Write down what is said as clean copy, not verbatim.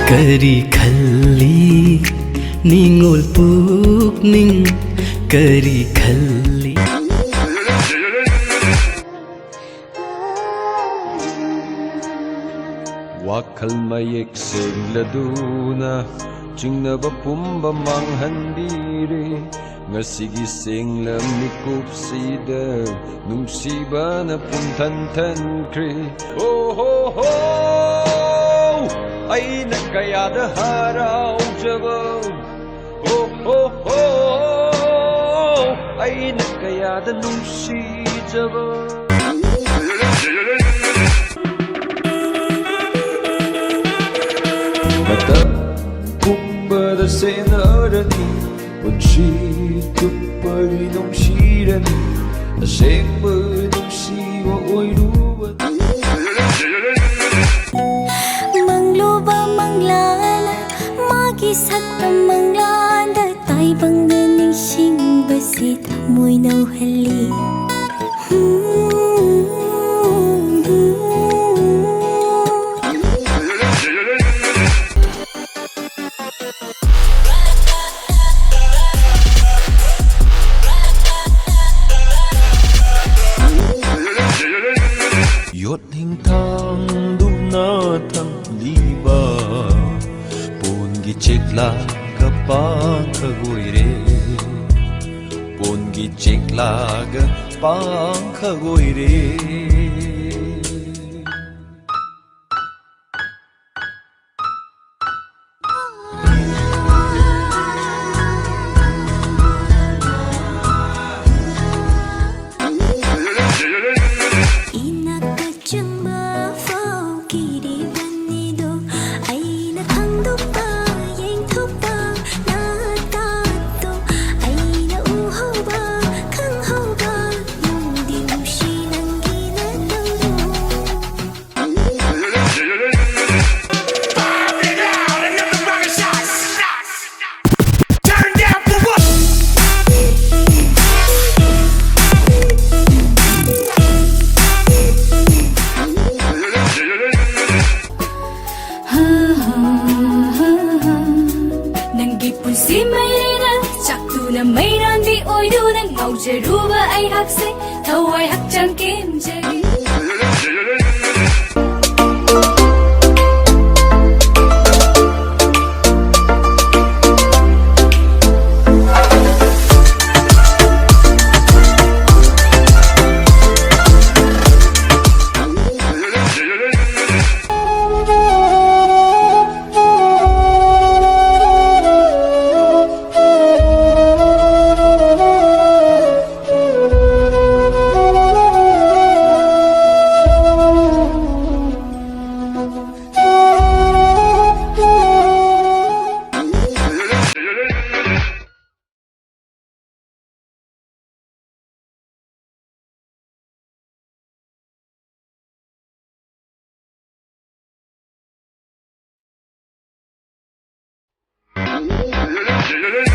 Kari khalli ningol pukning kari khalli Wakal mayek segladuna Jingnaba pumba manghandiri Ngasigi singlam nikupsida Numsiba na puntantan kri Oh ho ho Ay nagkayada haraw jaba Oh ho ho Ay nagkayada numsi jaba Matapukbada senarani Pansitupay nung sirani Asekba nung siwa oirubat Mangluba manglala Magisat pa manglanda Tay bang ganing sing basit Mo'y nauhali Yot hing thang dum na thang liba Pon gi chekla ka pa khagoi re Pon gi chekla ka pa khagoi re Si Mayrina Chaktu na mayroon di oido Nang ngaujaruba ay hakse Thaway hakchang kimjagi Yeah.